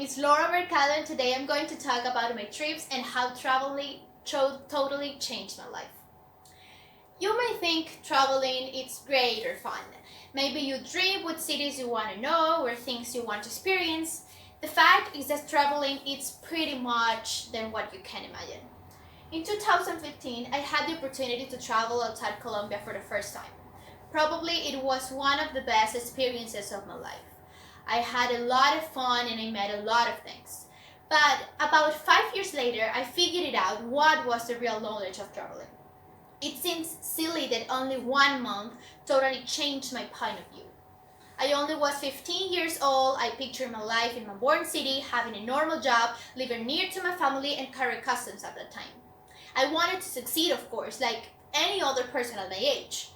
is Laura Mercado, and today I'm going to talk about my trips and how traveling totally changed my life. You may think traveling is great or fun. Maybe you dream with cities you want to know or things you want to experience. The fact is that traveling is pretty much than what you can imagine. In 2015, I had the opportunity to travel outside Colombia for the first time. Probably it was one of the best experiences of my life. I had a lot of fun and I met a lot of things. But about 5 years later, I figured it out what was the real knowledge of traveling. It seems silly that only 1 month totally changed my point of view. I only was 15 years old. I pictured my life in my born city, having a normal job, living near to my family, and career customs at that time. I wanted to succeed, of course, like any other person at my age.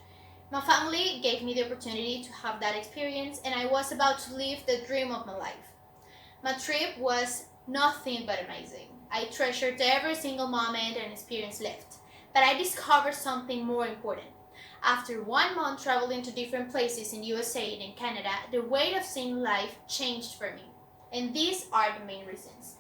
My family gave me the opportunity to have that experience, and I was about to live the dream of my life. My trip was nothing but amazing. I treasured every single moment and experience left. But I discovered something more important. After 1 month traveling to different places in USA and in Canada, the way of seeing life changed for me. And these are the main reasons.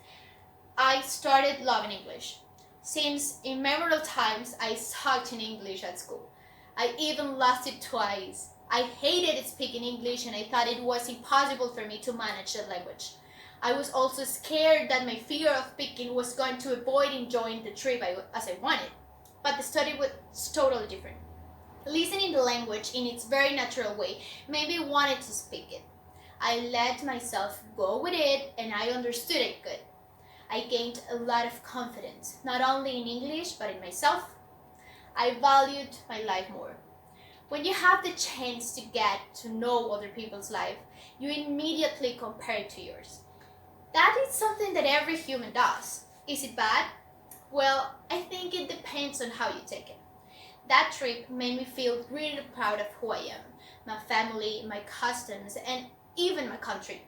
I started loving English. Since in memorable times I sucked in English at school. I even lost it twice. I hated speaking English and I thought it was impossible for me to manage the language. I was also scared that my fear of speaking was going to avoid enjoying the trip as I wanted. But the study was totally different. Listening the language in its very natural way made me wanted to speak it. I let myself go with it and I understood it good. I gained a lot of confidence, not only in English but in myself. I valued my life more. When you have the chance to get to know other people's life, you immediately compare it to yours. That is something that every human does. Is it bad? Well, I think it depends on how you take it. That trip made me feel really proud of who I am, my family, my customs, and even my country.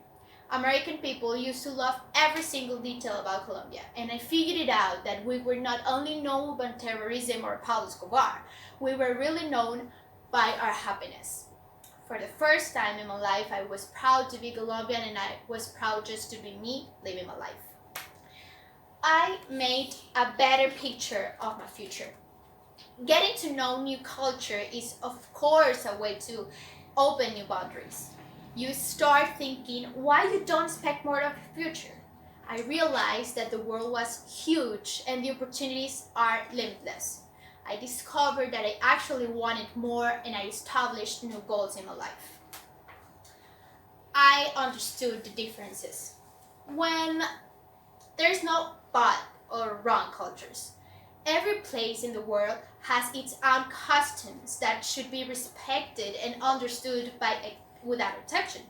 American people used to love every single detail about Colombia, and I figured it out that we were not only known by terrorism or Pablo Escobar, we were really known by our happiness. For the first time in my life, I was proud to be Colombian and I was proud just to be me living my life. I made a better picture of my future. Getting to know new culture is of course a way to open new boundaries. You start thinking why you don't expect more of the future. I realized that the world was huge and the opportunities are limitless. I discovered that I actually wanted more and I established new goals in my life. I understood the differences. When there's no bad or wrong cultures. Every place in the world has its own customs that should be respected and understood without exception.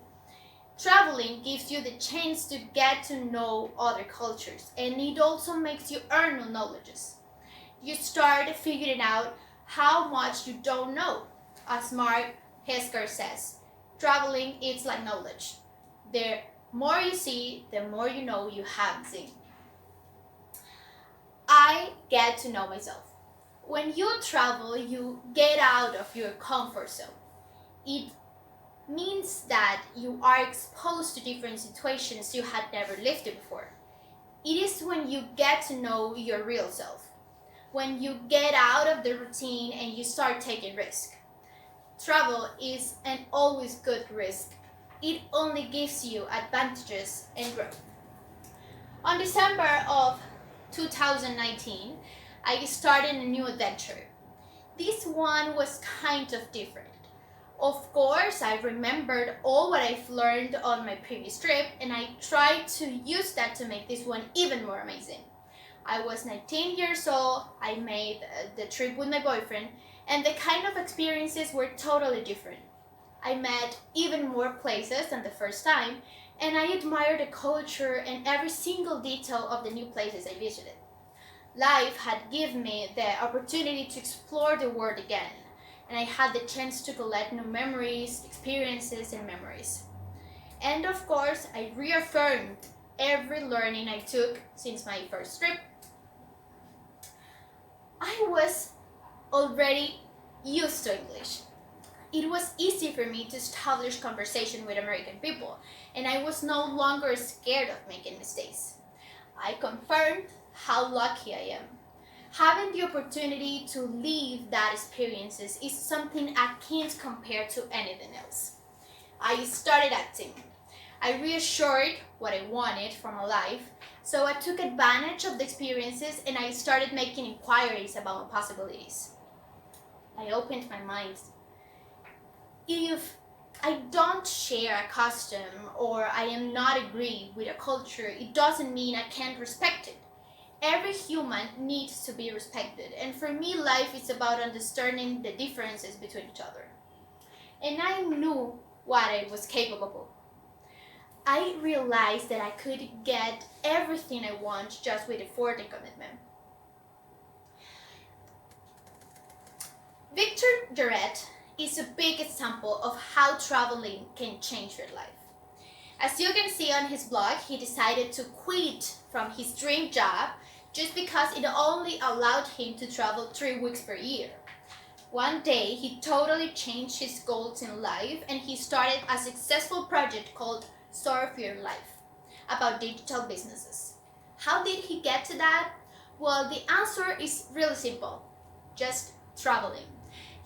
Traveling gives you the chance to get to know other cultures and it also makes you earn new knowledges. You start figuring out how much you don't know. As Mark Hesker says, traveling is like knowledge. The more you see, the more you know you haven't seen. I get to know myself. When you travel, you get out of your comfort zone. It means that you are exposed to different situations you had never lived in before. It is when you get to know your real self. When you get out of the routine and you start taking risks. Travel is an always good risk. It only gives you advantages and growth. On December of 2019, I started a new adventure. This one was kind of different. Of course, I remembered all what I've learned on my previous trip and I tried to use that to make this one even more amazing. I was 19 years old, I made the trip with my boyfriend, and the kind of experiences were totally different. I met even more places than the first time, and I admired the culture and every single detail of the new places I visited. Life had given me the opportunity to explore the world again, and I had the chance to collect new memories, experiences, and memories. And of course, I reaffirmed every learning I took since my first trip. I was already used to English. it was easy for me to establish conversation with American people, and I was no longer scared of making mistakes. I confirmed how lucky I am. Having the opportunity to live that experiences is something I can't compare to anything else. I started acting. I reassured what I wanted from my life, so I took advantage of the experiences and I started making inquiries about my possibilities. I opened my mind. If I don't share a custom or I am not agree with a culture, it doesn't mean I can't respect it. Every human needs to be respected, and for me, life is about understanding the differences between each other. And I knew what I was capable of. I realized that I could get everything I want just with effort and commitment. Victor Jarrett is a big example of how traveling can change your life. As you can see on his blog, he decided to quit from his dream job just because it only allowed him to travel 3 weeks per year. One day, he totally changed his goals in life and he started a successful project called Surf Your Life about digital businesses. How did he get to that? Well, the answer is really simple, just traveling.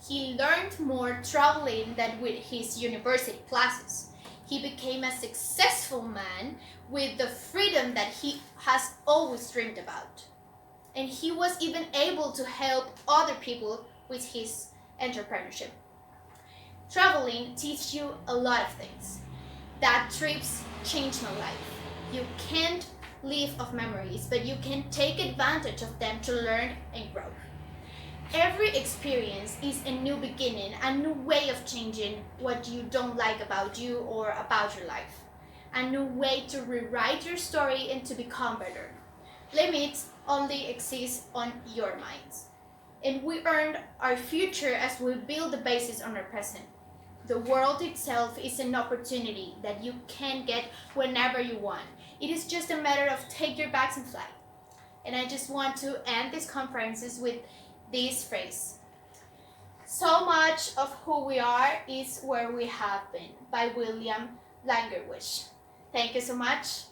He learned more traveling than with his university classes. He became a successful man with the freedom that he has always dreamed about. And he was even able to help other people with his entrepreneurship. Traveling teaches you a lot of things. That trips changed my life. You can't live off memories, but you can take advantage of them to learn and grow. Every experience is a new beginning, a new way of changing what you don't like about you or about your life, a new way to rewrite your story and to become better. Limits only exist on your minds, and we earn our future as we build the basis on our present. The world itself is an opportunity that you can get whenever you want. It is just a matter of take your bags and fly. And I just want to end these conferences with this phrase. So much of who we are is where we have been, by William Langerwish. Thank you so much.